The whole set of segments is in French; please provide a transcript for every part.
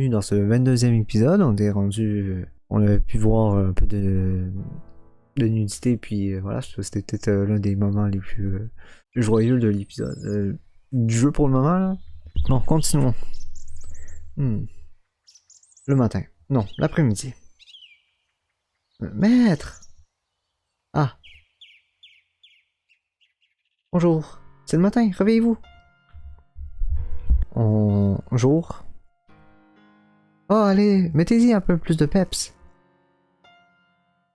Dans ce 22e épisode, on est rendu. On a pu voir un peu de nudité, puis voilà, c'était peut-être l'un des moments les plus joyeux de l'épisode. Du jeu pour le moment, là. Non, continuons. Hmm. Le matin. Non, l'après-midi. Maître! Ah, bonjour. C'est le matin, réveillez-vous. Bonjour. Oh, allez, mettez-y un peu plus de peps.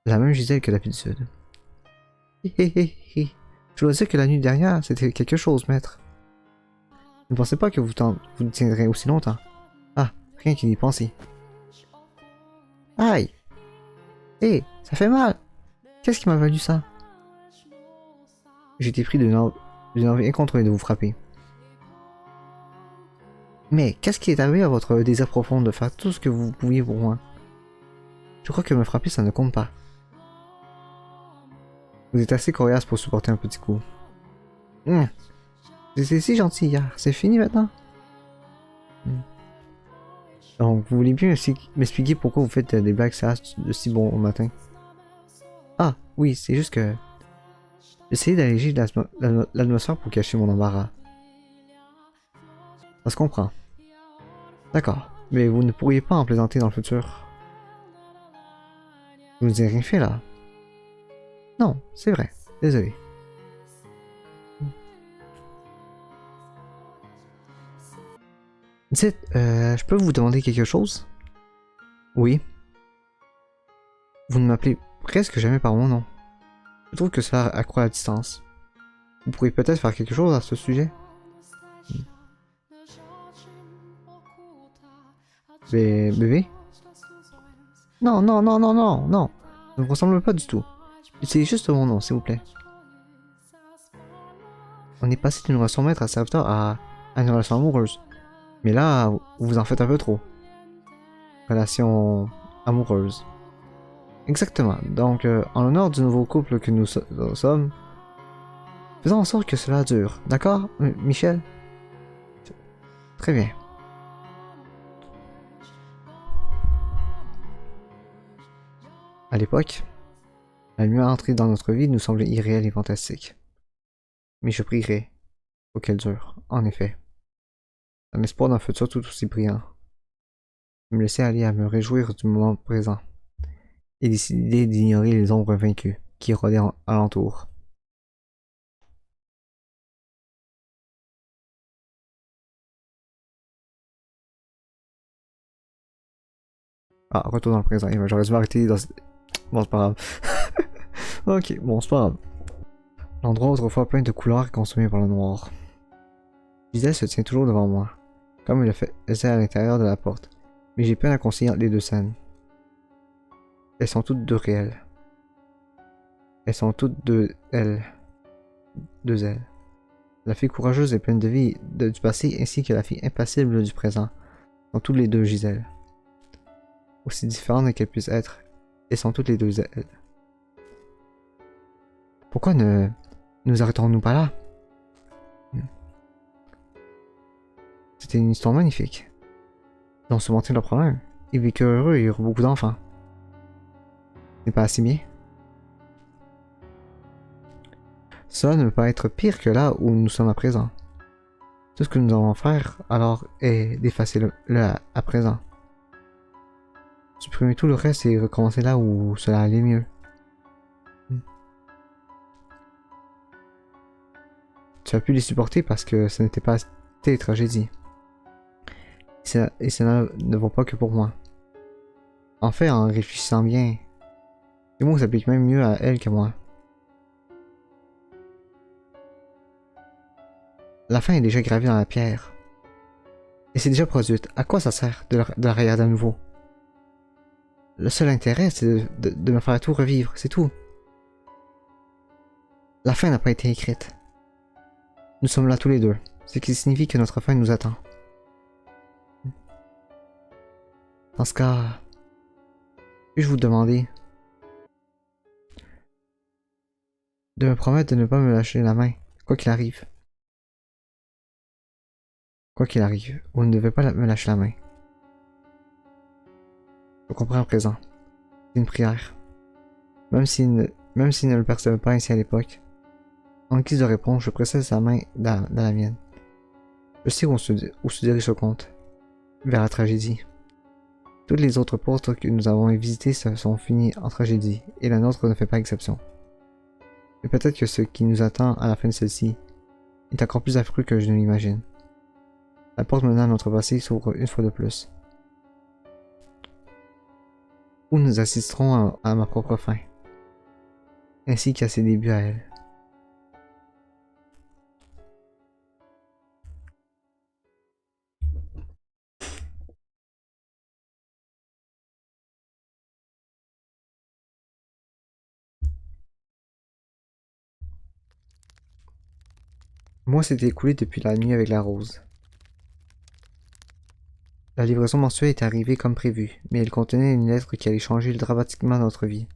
La même Gisèle que d'habitude. Hé hé hé hé. Je dois dire que la nuit dernière, c'était quelque chose, maître. Ne pensez pas que vous tiendrez aussi longtemps. Ah, rien qu'y y penser. Aïe! Hé, ça fait mal! Qu'est-ce qui m'a valu ça? J'ai été pris d'une envie incontrôlée de vous frapper. Mais qu'est-ce qui est arrivé à votre désir profond de faire tout ce que vous pouviez pour moi? Je crois que me frapper, ça ne compte pas. Vous êtes assez coriace pour supporter un petit coup. C'était si gentil hier, c'est fini maintenant? Donc, vous voulez bien m'expliquer pourquoi vous faites des blagues sérieuses de si bon au matin? Ah, oui, c'est juste que j'essayais d'alléger l'atmosphère pour cacher mon embarras. Ça se comprend. D'accord, mais vous ne pourriez pas en plaisanter dans le futur. Vous nous avez rien fait là. Non, c'est vrai. Désolé. Dites, je peux vous demander quelque chose? Oui. Vous ne m'appelez presque jamais par mon nom. Je trouve que cela accroît la distance. Vous pourriez peut-être faire quelque chose à ce sujet? Mais, bébé? Non, non, non, non, non, non. Ne me ressemble pas du tout. Utilisez juste mon nom, s'il vous plaît. On est passé d'une relation maître à serviteur à une relation amoureuse. Mais là, vous en faites un peu trop. Relation amoureuse. Exactement. Donc, en l'honneur du nouveau couple que nous sommes, faisons en sorte que cela dure. D'accord, Michel? Très bien. À l'époque, la lumière entrée dans notre vie nous semblait irréelle et fantastique. Mais je prierai pour qu'elle dure, en effet. Un espoir d'un futur tout aussi brillant. Me laisser aller à me réjouir du moment présent et décider d'ignorer les ombres vaincues qui rôdaient alentour. Ah, retour dans le présent. J'aurais dû m'arrêter dans... Bon, c'est pas grave. Ok, bon, c'est pas grave. L'endroit autrefois plein de couleurs consumé par le noir. Gisèle se tient toujours devant moi, comme elle le faisait à l'intérieur de la porte, mais j'ai peine à concilier entre les deux scènes. Elles sont toutes deux réelles. Elles sont toutes deux elles. Deux elles. La fille courageuse et pleine de vie du passé ainsi que la fille impassible du présent sont toutes les deux Gisèle. Aussi différentes qu'elles puissent être, elles sont toutes les deux elles. Pourquoi ne nous arrêterons-nous pas là? C'était une histoire magnifique. Ils ont surmonté leurs problèmes. Ils vécurent heureux et eurent beaucoup d'enfants. N'est pas assez bien? Cela ne peut pas être pire que là où nous sommes à présent. Tout ce que nous devons faire alors est d'effacer le à présent. Supprimer tout le reste et recommencer là où cela allait mieux. Tu as pu les supporter parce que ce n'était pas tes tragédies. Et cela ne vaut pas que pour moi. En fait, en réfléchissant bien, les mots s'appliquent même mieux à elle que moi. La fin est déjà gravée dans la pierre. Et c'est déjà produite. À quoi ça sert de la regarder à nouveau? Le seul intérêt, c'est de me faire tout revivre, c'est tout. La fin n'a pas été écrite. Nous sommes là tous les deux, ce qui signifie que notre fin nous attend. Dans ce cas, puis-je vous demander de me promettre de ne pas me lâcher la main, quoi qu'il arrive. Quoi qu'il arrive, vous ne devez pas me lâcher la main. Je comprends à présent. C'est une prière. Même s'il ne le percevait pas ainsi à l'époque. En guise de réponse, je pressais sa main dans la mienne. Je sais où se dirige ce conte. Vers la tragédie. Toutes les autres portes que nous avons visitées se sont finies en tragédie, et la nôtre ne fait pas exception. Mais peut-être que ce qui nous attend à la fin de celle-ci est encore plus affreux que je ne l'imagine. La porte menant à notre passé s'ouvre une fois de plus. Où nous assisterons à ma propre fin, ainsi qu'à ses débuts à elle. Moi s'était écoulé depuis la nuit avec la rose. La livraison mensuelle est arrivée comme prévu, mais elle contenait une lettre qui allait changer dramatiquement notre vie.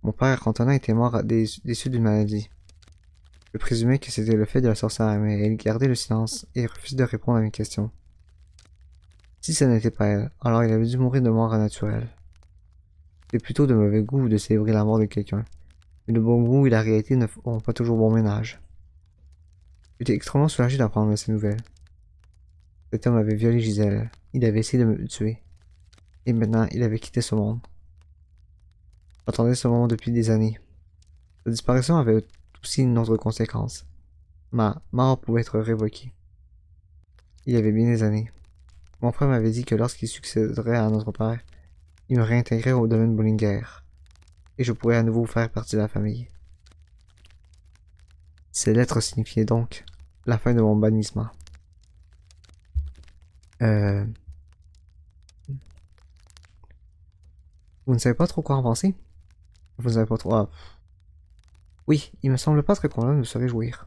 Mon père, Antonin, était mort déçu d'une maladie. Je présumais que c'était le fait de la sorcière, mais elle gardait le silence et refusait de répondre à mes questions. Si ce n'était pas elle, alors il avait dû mourir de mort naturelle. C'est plutôt de mauvais goût de célébrer la mort de quelqu'un, mais le bon goût et la réalité ne font pas toujours bon ménage. J'étais extrêmement soulagé d'apprendre ces nouvelles. Cet homme avait violé Gisèle, il avait essayé de me tuer, et maintenant il avait quitté ce monde. J'attendais ce moment depuis des années. Sa disparition avait aussi une autre conséquence. Ma mort pouvait être révoquée. Il y avait bien des années. Mon frère m'avait dit que lorsqu'il succéderait à notre père, il me réintégrait au domaine Bollinger, et je pourrais à nouveau faire partie de la famille. Ces lettres signifiaient donc la fin de mon bannissement. Vous ne savez pas trop quoi en penser? Vous ne savez pas trop... Ah. Oui, il me semble pas très convenable de se réjouir.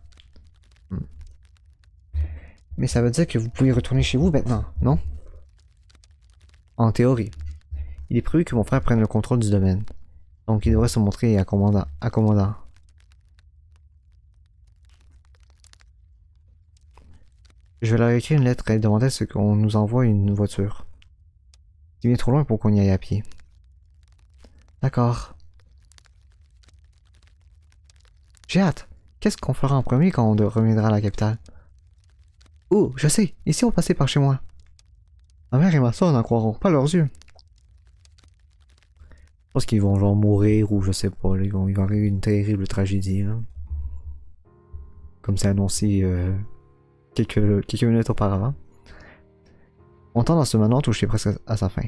Mais ça veut dire que vous pouvez retourner chez vous maintenant, non? En théorie. Il est prévu que mon frère prenne le contrôle du domaine. Donc il devrait se montrer accommodant. Je vais leur écrire une lettre et demander à ce qu'on nous envoie une voiture. C'est bien trop loin pour qu'on y aille à pied. D'accord. J'ai hâte. Qu'est-ce qu'on fera en premier quand on reviendra à la capitale? Oh, je sais. Et si on passait par chez moi? Ma mère et ma soeur n'en croiront pas leurs yeux. Je pense qu'ils vont genre mourir ou je sais pas. Ils vont arriver une terrible tragédie. Là. Comme c'est annoncé quelques minutes auparavant. Mon temps dans ce manoir touchait presque à sa fin.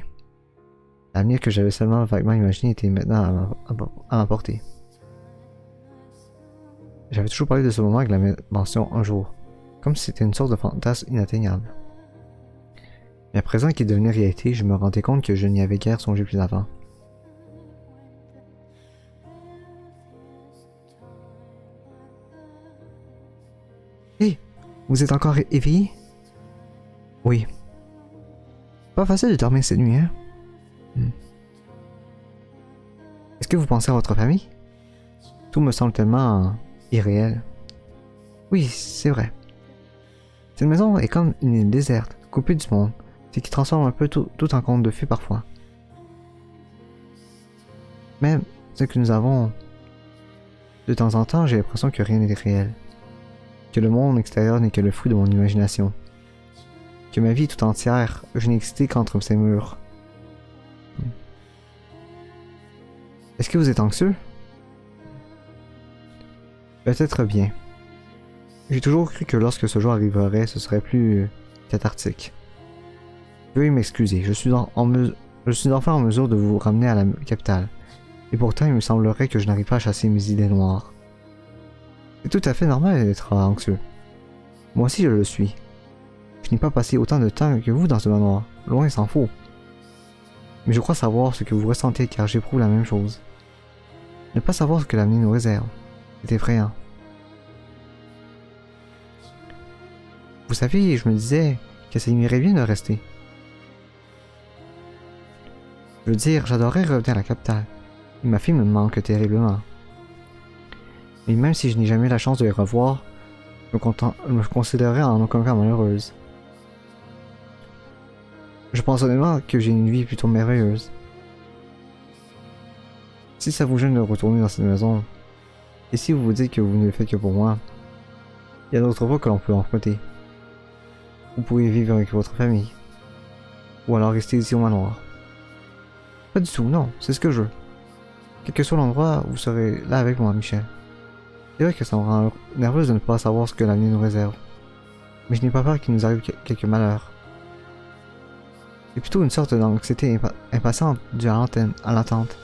L'avenir que j'avais seulement vaguement imaginé était maintenant à ma portée. J'avais toujours parlé de ce moment avec la mention un jour, comme si c'était une sorte de fantasme inatteignable. Mais à présent qu'il devenait réalité, je me rendais compte que je n'y avais guère songé plus avant. Hé, vous êtes encore éveillé? Oui. Pas facile de dormir cette nuit, hein? Est-ce que vous pensez à votre famille? Tout me semble tellement irréel. Oui, c'est vrai. Cette maison est comme une île déserte, coupée du monde, ce qui transforme un peu tout en conte de fées parfois. Même ce que nous avons, de temps en temps, j'ai l'impression que rien n'est réel. Que le monde extérieur n'est que le fruit de mon imagination. Que ma vie tout entière, je n'ai existé qu'entre ces murs. Est-ce que vous êtes anxieux? Peut-être bien. J'ai toujours cru que lorsque ce jour arriverait, ce serait plus cathartique. Veuillez m'excuser, je suis enfin en mesure de vous ramener à la capitale. Et pourtant, il me semblerait que je n'arrive pas à chasser mes idées noires. C'est tout à fait normal d'être anxieux. Moi aussi je le suis. Je n'ai pas passé autant de temps que vous dans ce manoir, loin s'en faut. Mais je crois savoir ce que vous ressentez car j'éprouve la même chose. Ne pas savoir ce que l'avenir nous réserve, c'est effrayant. Vous savez, je me disais que ça m'irait bien de rester. Je veux dire, j'adorerais revenir à la capitale, et ma fille me manque terriblement. Mais même si je n'ai jamais la chance de les revoir, je me considérerais en aucun cas malheureuse. Je pense honnêtement que j'ai une vie plutôt merveilleuse. Si ça vous gêne de retourner dans cette maison, et si vous vous dites que vous ne le faites que pour moi, il y a d'autres voies que l'on peut emprunter. Vous pouvez vivre avec votre famille. Ou alors rester ici au manoir. Pas du tout, non, c'est ce que je veux. Quel que soit l'endroit, vous serez là avec moi, Michel. C'est vrai que ça me rend nerveuse de ne pas savoir ce que l'avenir nous réserve. Mais je n'ai pas peur qu'il nous arrive quelques malheurs. C'est plutôt une sorte d'anxiété impatiente due à l'attente.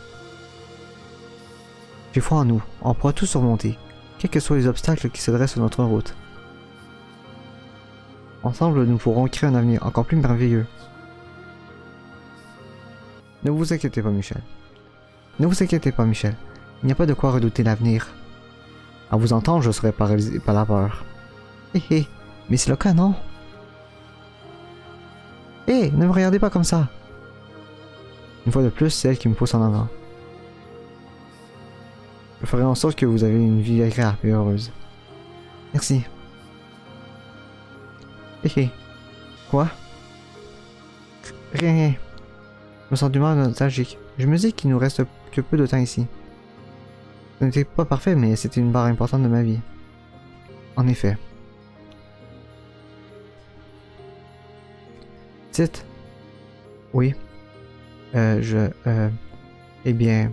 J'ai foi en nous, on pourra tout surmonter, quels que soient les obstacles qui se dressent sur notre route. Ensemble, nous pourrons créer un avenir encore plus merveilleux. Ne vous inquiétez pas, Michel. Ne vous inquiétez pas, Michel. Il n'y a pas de quoi redouter l'avenir. À vous entendre, je serais paralysé par la peur. Hé hé, mais c'est le cas, non? Hé, ne me regardez pas comme ça. Une fois de plus, c'est elle qui me pousse en avant. Je ferai en sorte que vous avez une vie agréable et heureuse. Merci. Hé hé. Quoi? Rien, rien. Je me sens d'humeur nostalgique. Je me dis qu'il nous reste que peu de temps ici. Ce n'était pas parfait, mais c'était une barre importante de ma vie. En effet. Dites. Oui. Eh bien...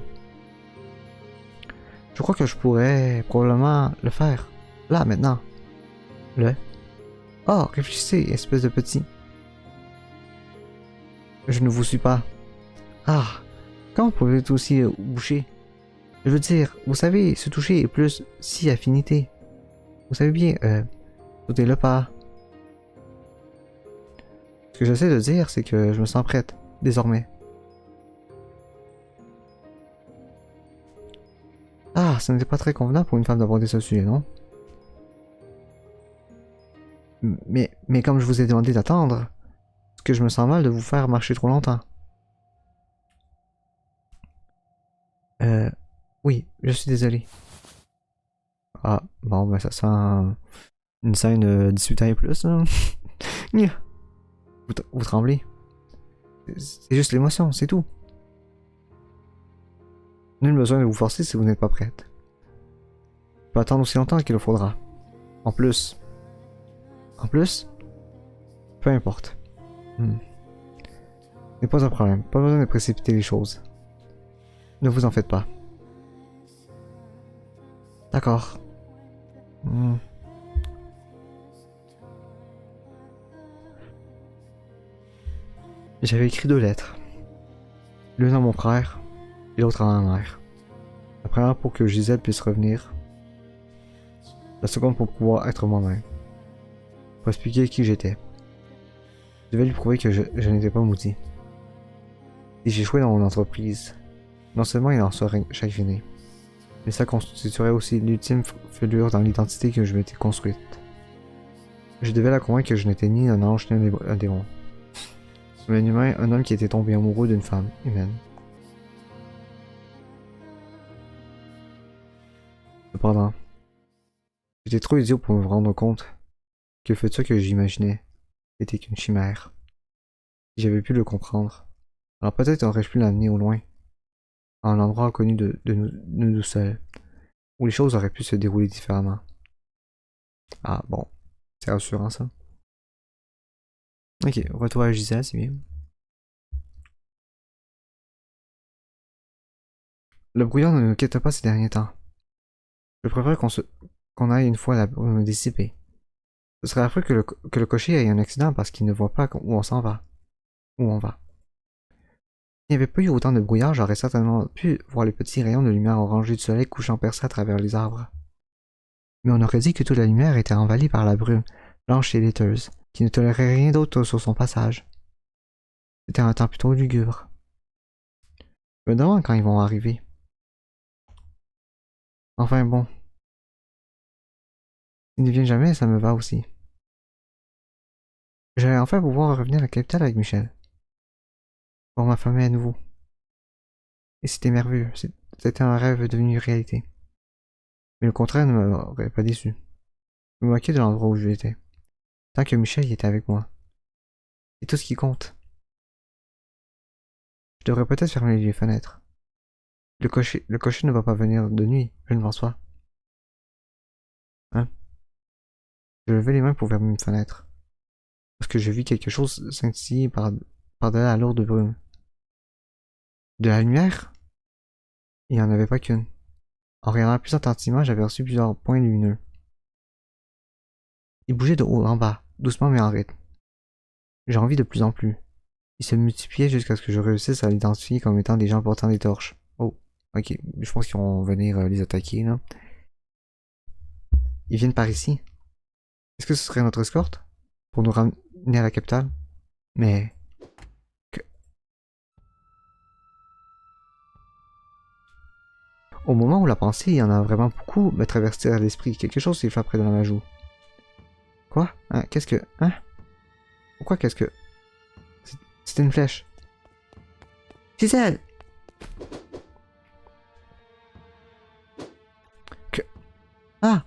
Je crois que je pourrais probablement le faire. Là, maintenant. Oh, réfléchissez, espèce de petit. Je ne vous suis pas. Ah, comment pouvez-vous aussi boucher? Je veux dire, vous savez, se toucher est plus si affinité. Vous savez bien, sautez le pas. Ce que j'essaie de dire, c'est que je me sens prête, désormais. Ah, ce n'était pas très convenant pour une femme d'aborder ce sujet, non? Mais comme je vous ai demandé d'attendre, est-ce que je me sens mal de vous faire marcher trop longtemps? Oui, je suis désolé. Ah, bon, ben ça sent une scène 18 ans et plus, là. Vous tremblez. C'est juste l'émotion, c'est tout. Nul besoin de vous forcer si vous n'êtes pas prête. Je peux attendre aussi longtemps qu'il le faudra. En plus... Peu importe. Ce n'est pas un problème, pas besoin de précipiter les choses. Ne vous en faites pas. D'accord. J'avais écrit 2 lettres. L'une à mon frère et l'autre à ma mère. La première pour que Gisèle puisse revenir. La seconde pour pouvoir être moi-même. Pour expliquer qui j'étais. Je devais lui prouver que je n'étais pas maudit. Si j'échouais dans mon entreprise, non seulement il en serait chagriné, mais ça constituerait aussi l'ultime fêlure dans l'identité que je m'étais construite. Je devais la convaincre que je n'étais ni un ange ni un démon. Mais un humain, un homme qui était tombé amoureux d'une femme humaine. Cependant, j'étais trop idiot pour me rendre compte que le futur que j'imaginais était qu'une chimère. Si j'avais pu le comprendre, alors peut-être aurais-je pu l'amener au loin, à un endroit inconnu de nous seuls, où les choses auraient pu se dérouler différemment. Ah bon, c'est rassurant ça. Ok, retour à Gisèle, c'est bien. Le brouillard ne nous quitte pas ces derniers temps. Je préfère qu'on aille une fois la brume dissipée. Ce serait affreux que le cocher ait un accident parce qu'il ne voit pas où on s'en va. Où on va. S'il n'y avait pas eu autant de brouillard, j'aurais certainement pu voir les petits rayons de lumière orangée du soleil couchant percer à travers les arbres. Mais on aurait dit que toute la lumière était envahie par la brume, blanche et laiteuse, qui ne tolérait rien d'autre sur son passage. C'était un temps plutôt lugubre. Je me demande quand ils vont arriver. Enfin bon. S'ils ne viennent jamais, ça me va aussi. J'allais enfin pouvoir revenir à la capitale avec Michel. Voir ma famille à nouveau. Et c'était merveilleux. C'était un rêve devenu réalité. Mais le contraire ne m'aurait pas déçu. Je me moquais de l'endroit où j'étais. Tant que Michel y était avec moi. C'est tout ce qui compte. devrais peut-être fermer les fenêtres. Le cocher ne va pas venir de nuit, je ne pense pas. Hein? Je levai les mains pour fermer une fenêtre. Parce que je vis quelque chose scintiller par-delà la lourde brume. De la lumière? Il n'y en avait pas qu'une. En regardant plus attentivement, j'avais reçu plusieurs points lumineux. Ils bougeaient de haut en bas, doucement mais en rythme. J'en vis de plus en plus. Ils se multipliaient jusqu'à ce que je réussisse à l'identifier comme étant des gens portant des torches. Oh, ok, je pense qu'ils vont venir les attaquer là. Ils viennent par ici. Est-ce que ce serait notre escorte? Pour nous ramener à la capitale? Mais... Au moment où la pensée, il y en a vraiment beaucoup, me traversait à l'esprit. Quelque chose s'est frappé dans ma joue. Quoi? Hein? Qu'est-ce que... Hein? Pourquoi qu'est-ce que... C'était une flèche. Gisèle! Que... Ah!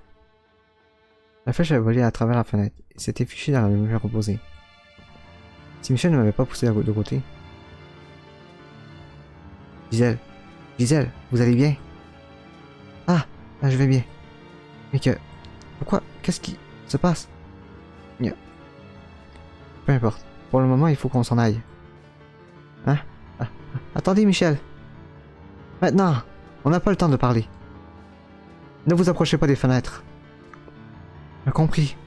La flèche avait volé à travers la fenêtre et s'était fichée dans la lumière opposée. Si Michel ne m'avait pas poussé de côté... Gisèle! Gisèle! Vous allez bien? Ah! Là, je vais bien. Mais que... Pourquoi? Qu'est-ce qui se passe? Peu importe. Pour le moment, il faut qu'on s'en aille. Hein? Ah. Attendez, Michel! Maintenant! On n'a pas le temps de parler. Ne vous approchez pas des fenêtres. J'ai compris.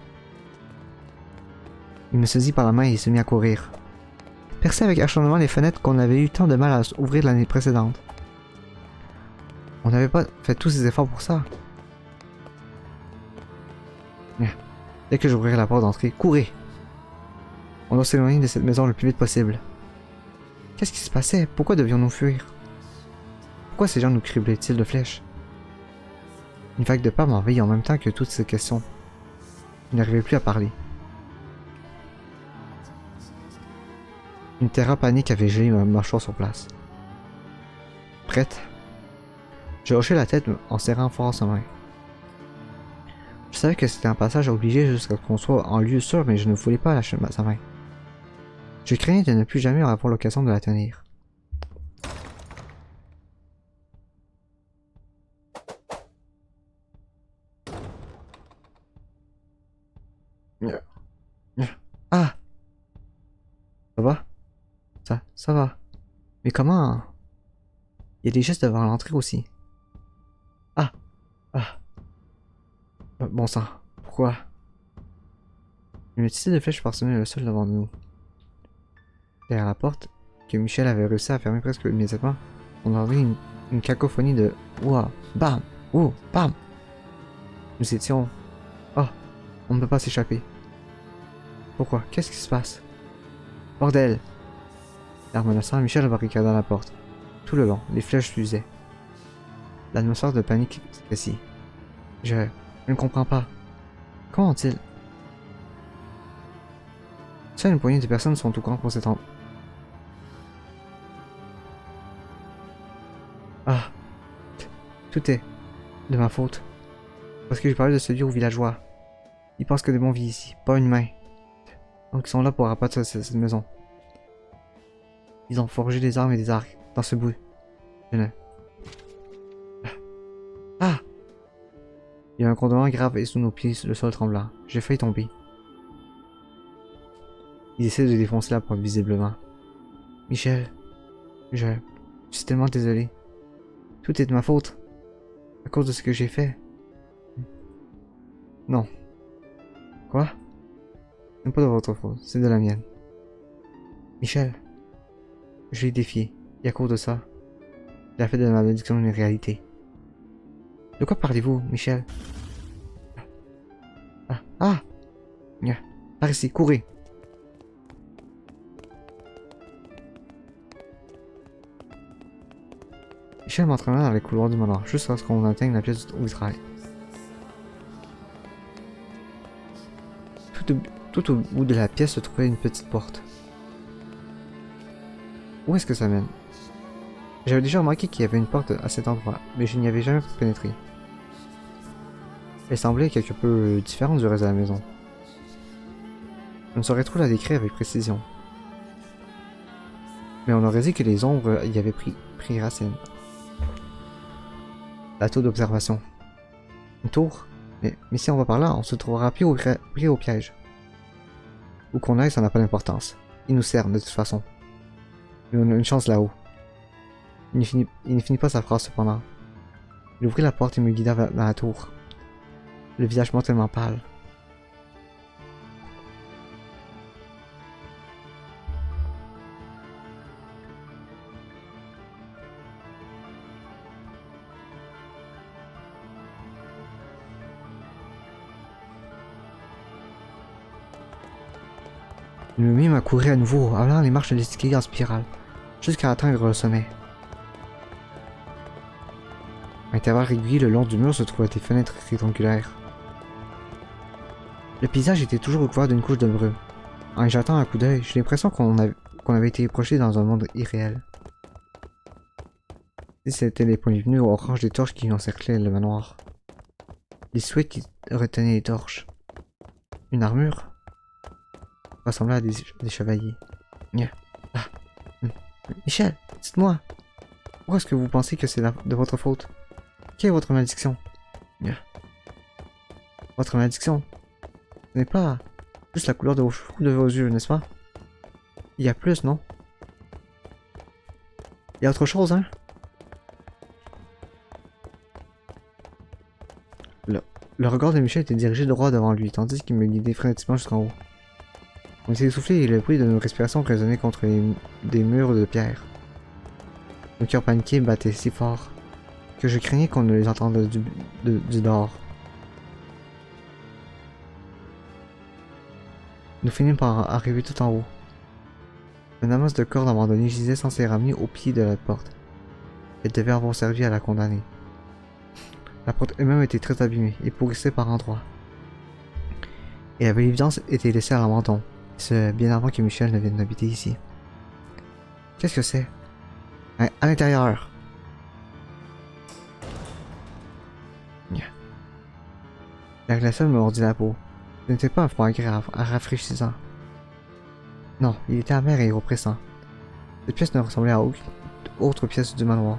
Il me saisit par la main et il se mit à courir. Percer avec acharnement les fenêtres qu'on avait eu tant de mal à ouvrir l'année précédente. On n'avait pas fait tous ces efforts pour ça. Dès que j'ouvrirai la porte d'entrée, courez! On doit s'éloigner de cette maison le plus vite possible. Qu'est-ce qui se passait? Pourquoi devions-nous fuir? Pourquoi ces gens nous criblaient-ils de flèches? Une vague de peur m'envahit en même temps que toutes ces questions. Je n'arrivais plus à parler. Une terreur panique avait gelé ma mâchoire sur place. Prête? Je hochai la tête en serrant fort sa main. Je savais que c'était un passage obligé jusqu'à ce qu'on soit en lieu sûr, mais je ne voulais pas lâcher sa main. Je craignais de ne plus jamais avoir l'occasion de la tenir. Ah! Ça va? Ça va. Mais comment? Il y a des gestes devant l'entrée aussi. Ah! Ah! Bon sang. Pourquoi? Une multitude de flèches parsemait le sol devant nous. Derrière la porte, que Michel avait réussi à fermer presque immédiatement, on entendit une cacophonie de ouah, bam, ouh, bam. Nous étions... Oh, on ne peut pas s'échapper. Pourquoi? Qu'est-ce qui se passe? Bordel! L'air menaçant, Michel barricada la porte. Tout le long, les flèches fusaient. L'atmosphère de panique s'épaissit. Je ne comprends pas. Comment ont-ils... Seule une poignée de personnes sont au courant pour cet endroit. Ah, tout est de ma faute. Parce que j'ai parlé de ce lieu aux villageois. Ils pensent que des bons vivent ici, pas une main. Donc ils sont là pour abattre cette maison. Ils ont forgé des armes et des arcs dans ce bout. Je ne... Ah! Il y a un grondement grave et sous nos pieds, le sol tremblant. J'ai failli tomber. Ils essaient de défoncer la porte visiblement. Michel, je suis tellement désolé. Tout est de ma faute. À cause de ce que j'ai fait. Non. Quoi? Ce n'est pas de votre faute, c'est de la mienne. Michel, je l'ai défié. Et à cause de ça, il a fait de la malédiction une réalité. De quoi parlez-vous, Michel? Ah! Ah! Par ici, courez! Michel m'entraîna dans les couloirs du manoir, jusqu'à ce qu'on atteigne la pièce où il travaille. Tout au bout de la pièce se trouvait une petite porte. Où est-ce que ça mène? J'avais déjà remarqué qu'il y avait une porte à cet endroit, mais je n'y avais jamais pénétré. Elle semblait quelque peu différente du reste de la maison. Je ne saurais trop la décrire avec précision. Mais on aurait dit que les ombres y avaient pris racine. La tour d'observation. Une tour? Mais si on va par là, on se trouvera pris au piège. Où qu'on aille, ça n'a pas d'importance. Il nous sert de toute façon. Mais on a une chance là-haut. Il ne finit pas sa phrase cependant. Il ouvrit la porte et me guida vers la tour. Le visage mortellement pâle. Il me mit à courir à nouveau, allant les marches de l'escalier en spirale, jusqu'à atteindre le sommet. À intervalles réguliers le long du mur se trouvaient des fenêtres rectangulaires. Le paysage était toujours recouvert d'une couche de brume. En y jetant un coup d'œil, j'ai l'impression qu'on avait été projeté dans un monde irréel. Si c'était les poignées venues orange des torches qui encerclaient le manoir. Les souhaits qui retenaient les torches. Une armure ressemblait à des chevaliers. Ah. Michel, dites-moi, pourquoi est-ce que vous pensez que c'est de votre faute? Quelle est votre malédiction? Votre malédiction? Ce n'est pas juste la couleur de vos cheveux ou de vos yeux, n'est-ce pas? Il y a plus, non? Il y a autre chose, hein? Le regard de Michel était dirigé droit devant lui, tandis qu'il me guidait frénétiquement jusqu'en haut. On était essoufflés et le bruit de nos respirations résonnait contre des murs de pierre. Nos cœurs paniqués battaient si fort que je craignais qu'on ne les entende du dehors. Nous finîmes par arriver tout en haut. Un amas de cordes abandonnées gisait sans s'y ramener au pied de la porte. Elle devait avoir servi à la condamner. La porte elle-même était très abîmée et pourrissait par endroits. Et avait l'évidence été laissée à l'abandon, ce bien avant que Michel ne vienne habiter ici. Qu'est-ce que c'est? À l'intérieur! La glacière me mordit la peau. Ce n'était pas un froid grave, rafraîchissant. Non, il était amer et oppressant. Cette pièce ne ressemblait à aucune autre pièce du manoir.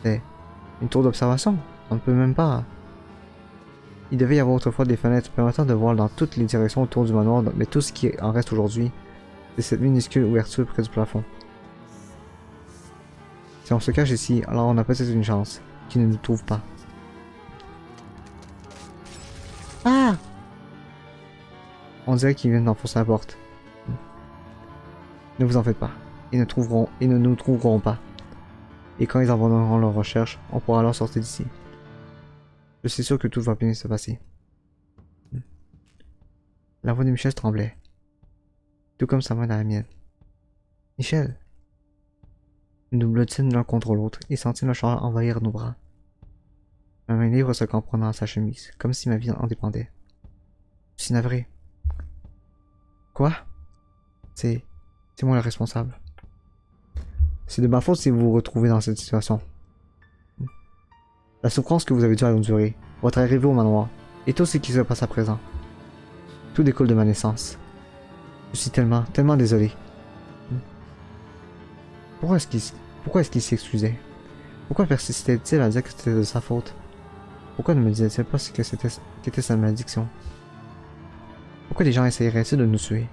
C'est une tour d'observation. On ne peut même pas. Il devait y avoir autrefois des fenêtres permettant de voir dans toutes les directions autour du manoir, mais tout ce qui en reste aujourd'hui, c'est cette minuscule ouverture près du plafond. Si on se cache ici, alors on a peut-être une chance qu'ils ne nous trouvent pas. Ah! On dirait qu'ils viennent d'enfoncer la porte. Ne vous en faites pas. Ils ne nous trouveront pas. Et quand ils abandonneront leur recherche, on pourra alors sortir d'ici. Je suis sûr que tout va bien se passer. La voix de Michel tremblait. Tout comme sa main dans la mienne. Michel! Nous nous blottîmes l'un contre l'autre et sentîmes le char envahir nos bras. Ma main libre se comprenant à sa chemise, comme si ma vie en dépendait. Je suis navré. Quoi? C'est moi le responsable. C'est de ma faute si vous vous retrouvez dans cette situation. La souffrance que vous avez dû endurer, votre arrivée au manoir, et tout ce qui se passe à présent. Tout découle de ma naissance. Je suis tellement désolé. Pourquoi est-ce qu'il s'excusait? Pourquoi persistait-il à dire que c'était de sa faute? Pourquoi ne me disait-il pas qu'était sa malédiction? Pourquoi les gens essayeraient-ils de nous tuer?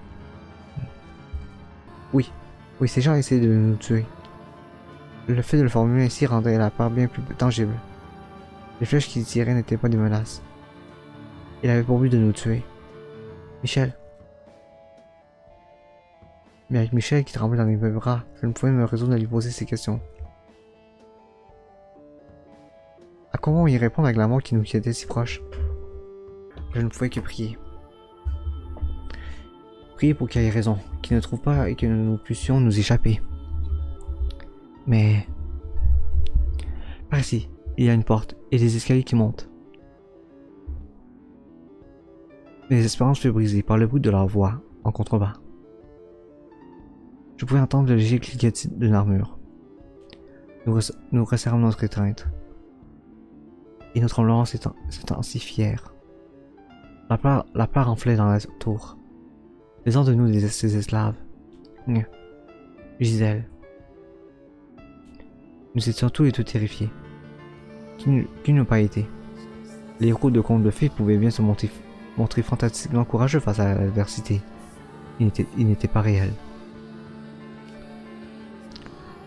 Oui, ces gens essayaient de nous tuer. Le fait de le formuler ainsi rendait la peur bien plus tangible. Les flèches qu'il tirait n'étaient pas des menaces. Il avait pour but de nous tuer. Michel. Mais avec Michel qui tremblait dans mes bras, je ne pouvais me résoudre à lui poser ces questions. À comment y répondre avec la mort qui nous était si proche? Je ne pouvais que prier. Prier pour qu'il ait raison, qu'il ne trouve pas et que nous puissions nous échapper. Mais... par ici, il y a une porte et des escaliers qui montent. Mes espérances furent brisées par le bruit de leur voix en contrebas. Je pouvais entendre le léger cliquetis d'une armure. Nous resserrons notre étreinte. Et notre tremblement s'intensifièrent. La peur enflait dans la tour, faisant de nous ces esclaves. Gisèle. Nous étions tous les deux terrifiés. Qui n'eût pas été? Les héros de contes de fées pouvaient bien se montrer fantastiquement courageux face à l'adversité. Ils n'étaient pas réels.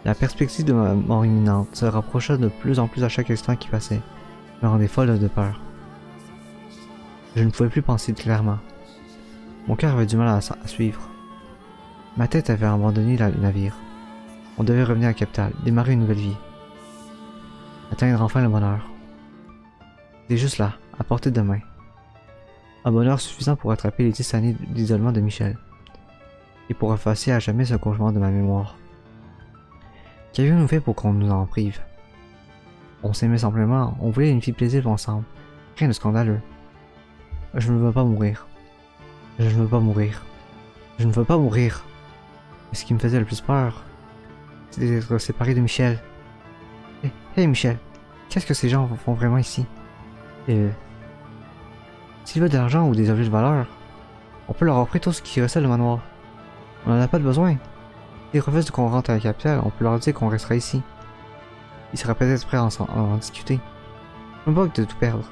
La perspective de ma mort imminente se rapprocha de plus en plus à chaque instant qui passait, me rendait folle de peur. Je ne pouvais plus penser clairement. Mon cœur avait du mal à suivre. Ma tête avait abandonné le navire. On devait revenir à la capitale, démarrer une nouvelle vie. Atteindre enfin le bonheur. C'était juste là, à portée de main. Un bonheur suffisant pour rattraper les 10 années d'isolement de Michel. Et pour effacer à jamais ce cauchemar de ma mémoire. Qu'avions-nous fait pour qu'on nous en prive? On s'aimait simplement, on voulait une vie paisible ensemble. Rien de scandaleux. Je ne veux pas mourir. Je ne veux pas mourir. Je ne veux pas mourir. Et ce qui me faisait le plus peur, c'était d'être séparé de Michel. Hey Michel, qu'est-ce que ces gens font vraiment ici? S'ils veulent de l'argent ou des objets de valeur, on peut leur offrir tout ce qui recèle le manoir. On n'en a pas de besoin. S'ils refusent qu'on rentre à la capitale, on peut leur dire qu'on restera ici. Ils seraient peut-être prêts à en discuter. Je me moque de tout perdre.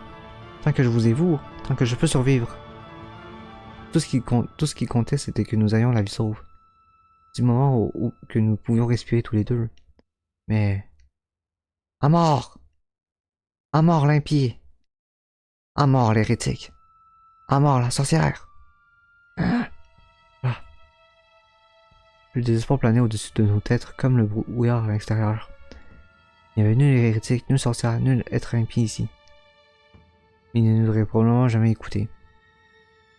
Tant que je vous ai vous, tant que je peux survivre. Tout ce qui comptait, c'était que nous ayons la vie sauve. Du moment que nous pouvions respirer tous les deux. Mais... À mort! À mort l'impie! À mort l'hérétique! À mort la sorcière! Ah. Le désespoir planait au-dessus de nos têtes comme le brouillard à l'extérieur. Il n'y avait nul hérétique, nul sorcière, nul être impie ici. Il ne nous aurait probablement jamais écouté.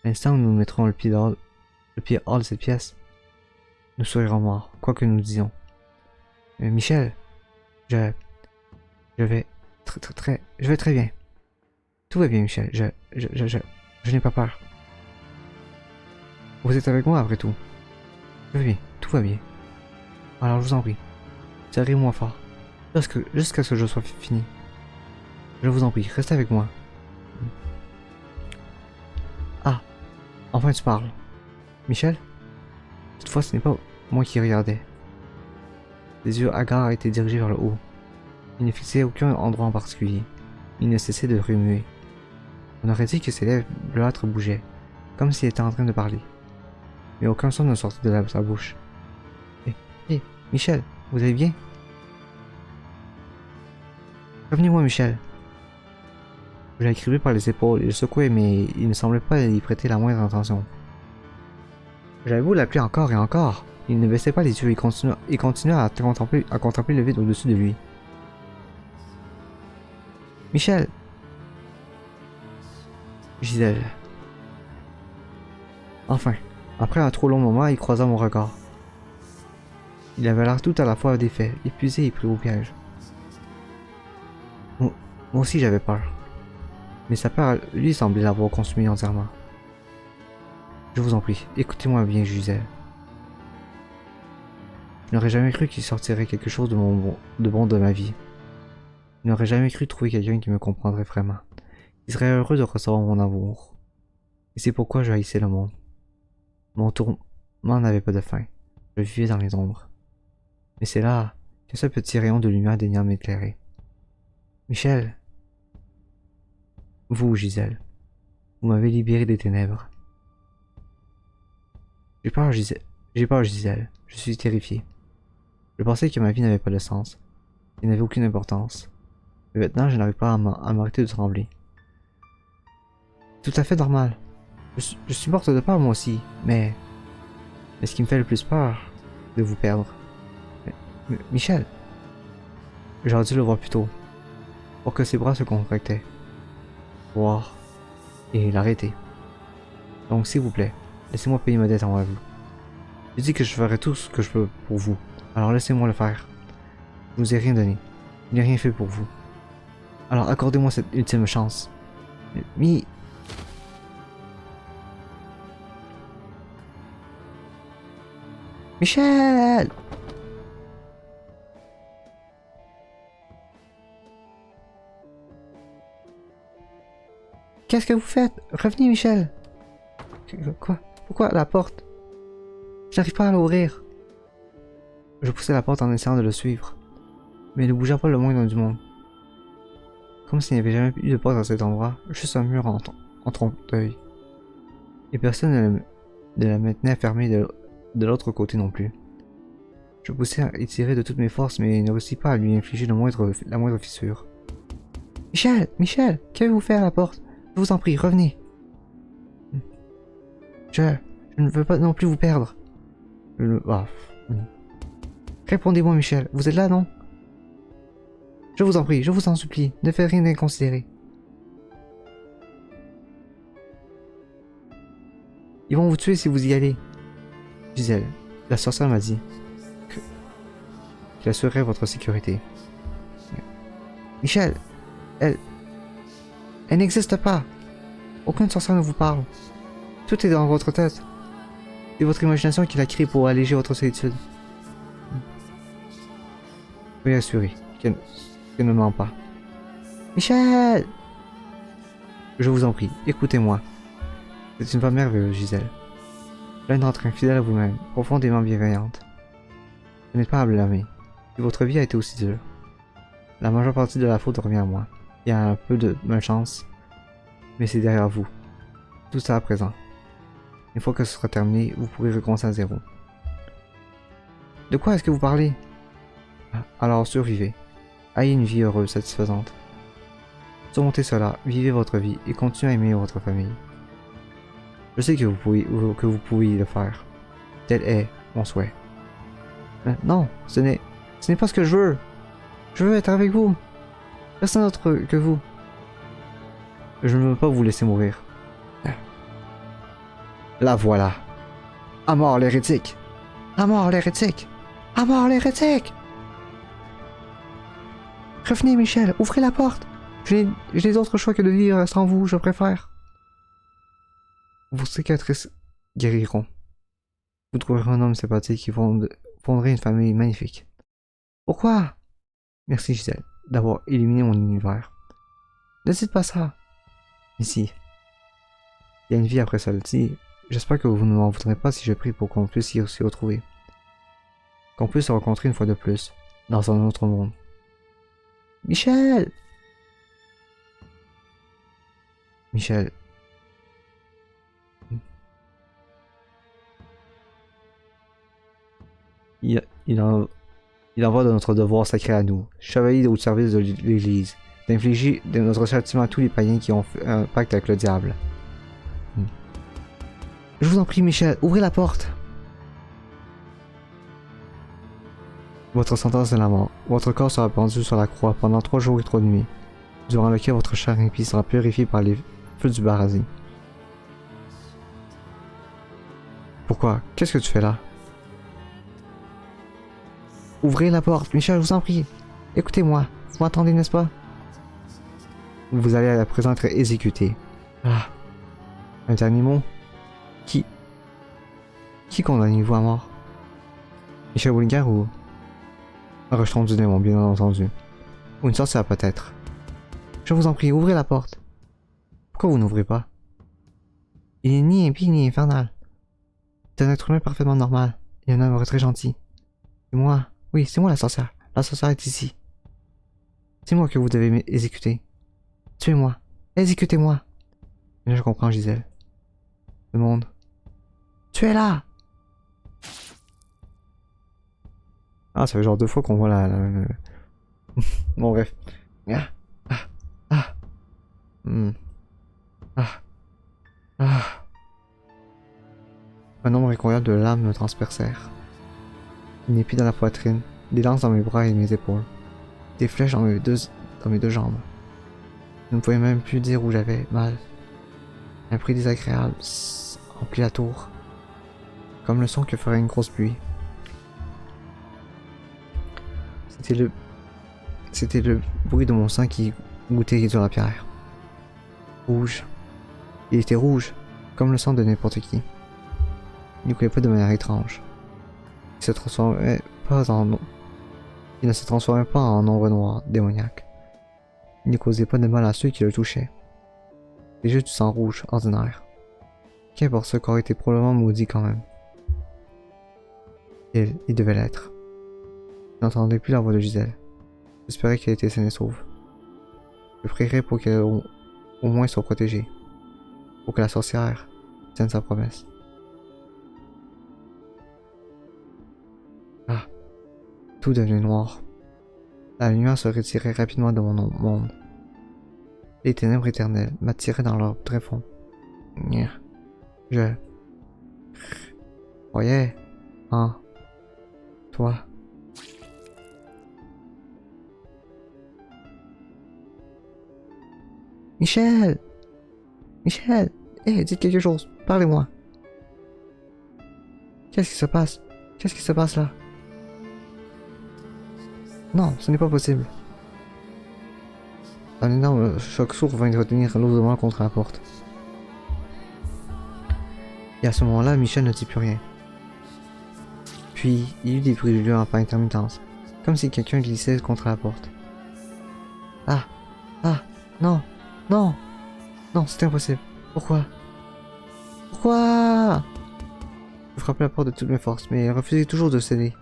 L'instant où nous mettrons le pied hors de cette pièce, nous serions morts, quoi que nous disions. Michel, je vais je vais très bien. Tout va bien, Michel. Je n'ai pas peur. Vous êtes avec moi après tout. Je vais bien, tout va bien. Alors je vous en prie, serrez-moi fort, jusqu'à ce que je sois fini. Je vous en prie, restez avec moi. Ah, enfin tu parles. Michel? Toutefois, ce n'est pas moi qui regardais. Les yeux hagards étaient dirigés vers le haut. Il ne fixait aucun endroit en particulier. Il ne cessait de remuer. On aurait dit que ses lèvres bleuâtres bougeaient, comme s'il était en train de parler. Mais aucun son ne sortait de sa bouche. Hé, Michel, vous allez bien? Revenez-moi, Michel. Je l'ai criblé par les épaules et le secouais, mais il ne semblait pas y prêter la moindre attention. J'avais beau l'appeler encore et encore, il ne baissait pas les yeux et continuait à contempler le vide au-dessus de lui. Michel! Gisèle. Enfin, après un trop long moment, il croisa mon regard. Il avait l'air tout à la fois défait, épuisé et pris au piège. Moi aussi j'avais peur. Mais sa peur, lui, semblait l'avoir consumé entièrement. Je vous en prie, écoutez-moi bien, Gisèle. Je n'aurais jamais cru qu'il sortirait quelque chose de bon de ma vie. Je n'aurais jamais cru trouver quelqu'un qui me comprendrait vraiment. Il serait heureux de recevoir mon amour. Et c'est pourquoi je haïssais le monde. Mon tourment n'avait pas de fin. Je vivais dans les ombres. Mais c'est là qu'un seul petit rayon de lumière daigna m'éclairer. Michel. Vous, Gisèle. Vous m'avez libéré des ténèbres. J'ai peur, Gisèle. Je suis terrifié. Je pensais que ma vie n'avait pas de sens. Elle n'avait aucune importance. Mais maintenant, je n'arrive pas à m'arrêter de trembler. Tout à fait normal. Je suis morte de peur moi aussi, mais ce qui me fait le plus peur, c'est de vous perdre. Michel. J'aurais dû le voir plus tôt, pour que ses bras se contractaient. Voir. Et l'arrêter. Donc s'il vous plaît, laissez-moi payer ma dette envers vous. Je dis que je ferai tout ce que je peux pour vous, alors laissez-moi le faire. Je vous ai rien donné. Je n'ai rien fait pour vous. Alors accordez-moi cette ultime chance. Michel! Qu'est-ce que vous faites? Revenez, Michel! Quoi? Pourquoi la porte? J'arrive pas à l'ouvrir. Je poussai la porte en essayant de le suivre. Mais il ne bougea pas le moindre du monde. Comme s'il n'y avait jamais eu de porte à cet endroit, juste un mur en trompe-l'œil. Et personne ne la maintenait fermée de l'autre côté non plus. Je poussai et tirai de toutes mes forces, mais il ne réussit pas à lui infliger la moindre fissure. Michel! Michel! Qu'avez-vous fait à la porte? Je vous en prie, revenez! Je ne veux pas non plus vous perdre. Répondez-moi, Michel. Vous êtes là, non? Je vous en prie, je vous en supplie. Ne faites rien d'inconsidéré. Ils vont vous tuer si vous y allez. Gisèle, la sorcière m'a dit qu'elle assurerait votre sécurité. Michel, elle n'existe pas. Aucune sorcière ne vous parle. Tout est dans votre tête. C'est votre imagination qui l'a créé pour alléger votre solitude. Soyez assuré qu'elle ne ment pas. Michel! Je vous en prie, écoutez-moi. C'est une femme merveilleuse, Gisèle. Pleine d'entrain, fidèle à vous-même, profondément bienveillante. Vous n'êtes pas à blâmer. Si votre vie a été aussi dure, la majeure partie de la faute revient à moi. Il y a un peu de malchance, mais c'est derrière vous. Tout ça à présent. Une fois que ce sera terminé, vous pourrez recommencer à zéro. De quoi est-ce que vous parlez? Alors survivez. Ayez une vie heureuse, satisfaisante. Surmontez cela, vivez votre vie et continuez à aimer votre famille. Je sais que vous pouvez le faire. Tel est mon souhait. Mais non, ce n'est pas ce que je veux. Je veux être avec vous. Personne d'autre que vous. Je ne veux pas vous laisser mourir. La voilà. À mort l'hérétique. À mort l'hérétique. À mort l'hérétique. Revenez, Michel, ouvrez la porte. Je n'ai d'autre choix que de vivre sans vous, je préfère. Vos cicatrices guériront. Vous trouverez un homme sympathique qui fonderait une famille magnifique. Pourquoi? Merci, Gisèle, d'avoir éliminé mon univers. Ne dites pas ça. Mais si. Il y a une vie après celle-ci. J'espère que vous ne m'en voudrez pas si je prie pour qu'on puisse s'y retrouver. Qu'on puisse se rencontrer une fois de plus, dans un autre monde. Michel! Michel. Il en va de notre devoir sacré à nous, chevaliers au service de l'Église, d'infliger notre châtiment à tous les païens qui ont fait un pacte avec le diable. Je vous en prie, Michel, ouvrez la porte. Votre sentence est la mort. Votre corps sera pendu sur la croix pendant 3 jours et 3 nuits, durant lequel votre chair impie sera purifiée par les feux du paradis. Pourquoi? Qu'est-ce que tu fais là? Ouvrez la porte, Michel, je vous en prie. Écoutez-moi, vous m'entendez, n'est-ce pas? Vous allez à présent être exécuté. Ah. Un dernier mot? Qui condamnez-vous à mort? Michel Willinger ou un rejeton du démon, bien entendu. Ou une sorcière peut-être. Je vous en prie, ouvrez la porte. Pourquoi vous n'ouvrez pas? Il est ni impie ni infernal. C'est un être humain parfaitement normal. Et un homme très gentil. C'est moi. Oui, c'est moi la sorcière. La sorcière est ici. C'est moi que vous devez exécuter. Tuez-moi. Exécutez-moi. Là, je comprends, Gisèle. Le monde. Tuez-la! Ah, ça fait genre 2 fois qu'on voit Bon, bref. Ah. Ah. Ah. Ah. Ah. Un nombre incroyable de lames me transpercèrent. Une épée dans la poitrine, des lances dans mes bras et mes épaules, des flèches dans mes deux jambes. Je ne pouvais même plus dire où j'avais mal. Un bruit désagréable remplit la tour, comme le son que ferait une grosse pluie. C'était le bruit de mon sang qui gouttait sur la pierre. Rouge. Il était rouge, comme le sang de n'importe qui. Il ne coulait pas de manière étrange. Il ne se transformait pas en ombre noire, démoniaque. Il ne causait pas de mal à ceux qui le touchaient. C'était juste du sang rouge, ordinaire. Qu'importe, ce corps était probablement maudit quand même. Il devait l'être. Je n'entendais plus la voix de Gisèle. J'espérais qu'elle était saine et sauve. Je prierais pour qu'elle au moins soit protégée. Pour que la sorcière tienne sa promesse. Ah, tout devenait noir. La lumière se retirait rapidement de mon monde. Les ténèbres éternelles m'attiraient dans leur tréfonds. Je croyais en toi. Michel! Michel! Hé, dites quelque chose. Parlez-moi. Qu'est-ce qui se passe? Qu'est-ce qui se passe là? Non, ce n'est pas possible. Un énorme choc sourd vint de retenir lourdement contre la porte. Et à ce moment-là, Michel ne dit plus rien. Puis, il y eut des brûlures par intermittence, comme si quelqu'un glissait contre la porte. Ah! Ah! Non! Non! Non, c'est impossible. Pourquoi? Pourquoi? Je frappais la porte de toutes mes forces, mais elle refusait toujours de céder.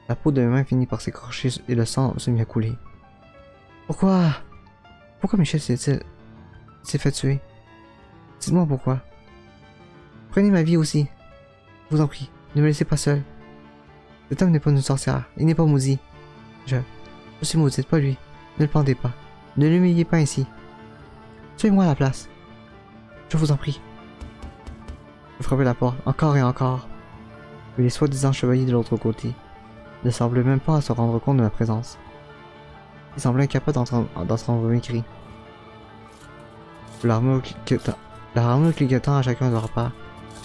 La peau de mes mains finit par s'écorcher et le sang se mit à couler. Pourquoi? Pourquoi Michel s'est fait tuer? Dites-moi pourquoi. Prenez ma vie aussi. Je vous en prie, ne me laissez pas seul. Cet homme n'est pas une sorcière, il n'est pas maudit. Je suis maudite, pas lui. Ne le pendez pas. Ne l'humiliez pas ainsi. Tuez-moi à la place. Je vous en prie. Je frappais la porte, encore et encore. Mais les soi-disant chevaliers de l'autre côté ne semblaient même pas se rendre compte de ma présence. Ils semblaient incapables d'entendre mes cris. Leur armure cliquetant à chacun de leurs pas,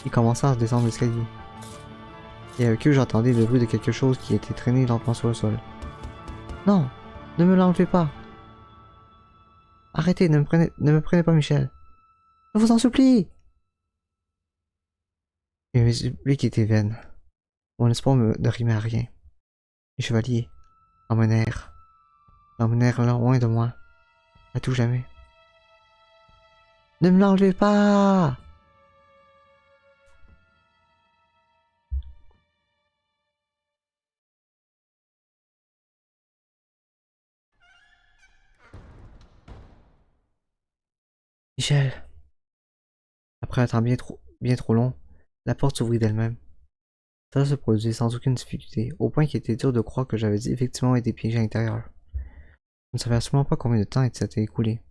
ils commençèrent à descendre l'escalier. Et avec eux, j'entendais le bruit de quelque chose qui était traîné lentement sur le sol. Non, ne me l'enlevez pas. Arrêtez, ne me prenez pas, Michel. Je vous en supplie. Et mes suppliques étaient vaines. Mon espoir ne rimait à rien. Les chevaliers m'emmenèrent loin de moi, à tout jamais. Ne me l'enlevez pas! Michel! Après un temps bien trop long, la porte s'ouvrit d'elle-même. Ça se produisit sans aucune difficulté, au point qu'il était dur de croire que j'avais effectivement été piégé à l'intérieur. Je ne savais absolument pas combien de temps s'était écoulé,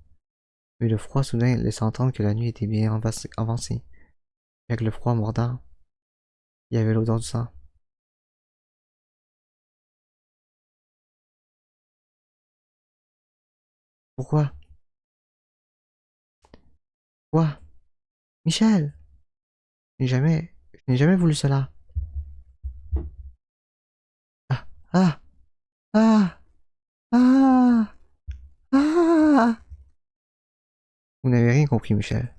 mais le froid soudain laissait entendre que la nuit était bien avancée. Avec le froid mordant, il y avait l'odeur du sang. Pourquoi? Quoi? Michel! Je n'ai jamais voulu cela. Ah! Ah! Ah! Ah! Ah! Vous n'avez rien compris, Michel.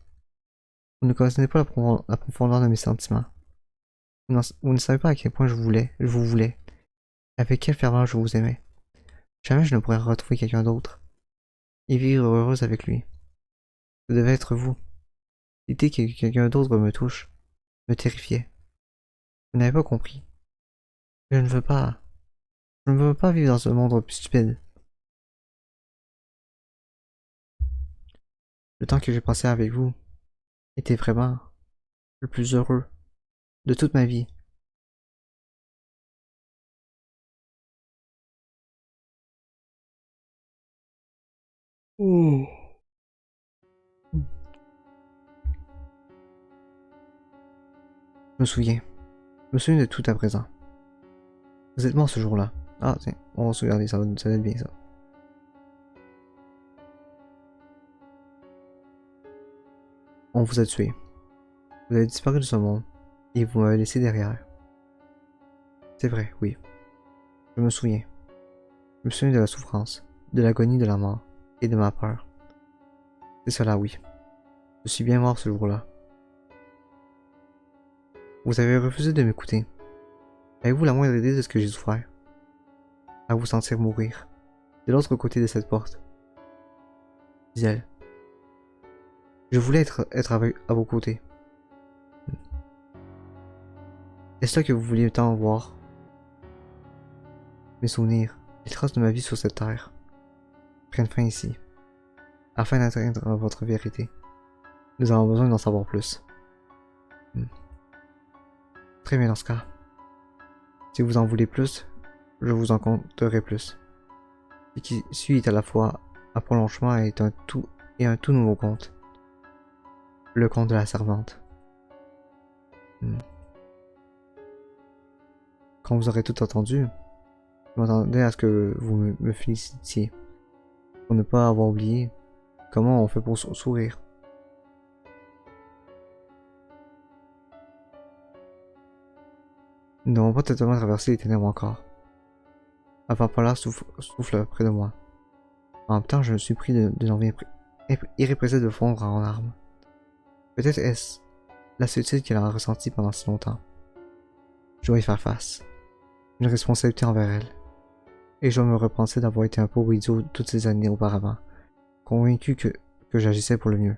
Vous ne connaissez pas la profondeur de mes sentiments. Vous ne savez pas à quel point je vous voulais. Avec quelle ferveur je vous aimais. Jamais je ne pourrais retrouver quelqu'un d'autre. Et vivre heureuse avec lui. Ce devait être vous. L'idée que quelqu'un d'autre me touche me terrifiait. Vous n'avez pas compris. Je ne veux pas. Je ne veux pas vivre dans ce monde stupide. Le temps que j'ai passé avec vous était vraiment le plus heureux de toute ma vie. Oh. Je me souviens. Je me souviens de tout à présent. Vous êtes mort ce jour-là. Ah, tiens, on va se regarder, ça va être bien ça. On vous a tué. Vous avez disparu de ce monde. Et vous m'avez laissé derrière. C'est vrai, oui. Je me souviens. Je me souviens de la souffrance, de l'agonie de la mort, et de ma peur. C'est cela, oui. Je suis bien mort ce jour-là. Vous avez refusé de m'écouter. Avez-vous la moindre idée de ce que j'ai souffert? À vous sentir mourir. De l'autre côté de cette porte. Gisèle. Je voulais être à vos côtés. Est-ce là que vous vouliez tant voir? mes souvenirs, les traces de ma vie sur cette terre, prennent fin ici. Afin d'atteindre votre vérité, nous avons besoin d'en savoir plus. Très bien dans ce cas. Si vous en voulez plus, je vous en conterai plus. Ce qui suit est à la fois un prolongement et un tout nouveau conte. Le conte de la servante. Quand vous aurez tout entendu, je m'attendais à ce que vous me félicitiez. Pour ne pas avoir oublié comment on fait pour sourire. Nous n'avons pas totalement traversé les ténèbres encore. La vapeur souffle près de moi. En même temps, je me suis pris d'une envie irrépressible de fondre en larmes. Peut-être est-ce la solitude qu'elle a ressentie pendant si longtemps. Je dois y faire face. Une responsabilité envers elle. Et je me repenser d'avoir été un pauvre idiot toutes ces années auparavant, convaincu que j'agissais pour le mieux.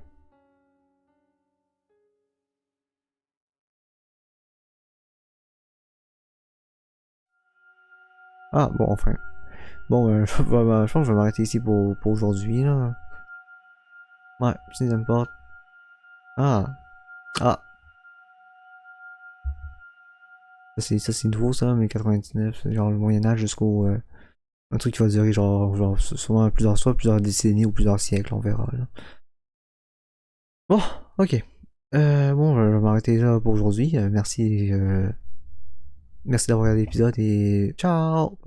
Ah, bon, enfin. Bon, je pense que je vais m'arrêter ici pour aujourd'hui, là. Ouais, si n'importe. Ah, ah. Ça, c'est nouveau, ça, mais 99, genre le Moyen-Âge jusqu'au. Un truc qui va durer, genre souvent plusieurs décennies ou plusieurs siècles, on verra, là. Bon, ok. Bon, je vais m'arrêter là pour aujourd'hui. Merci d'avoir regardé l'épisode et ciao!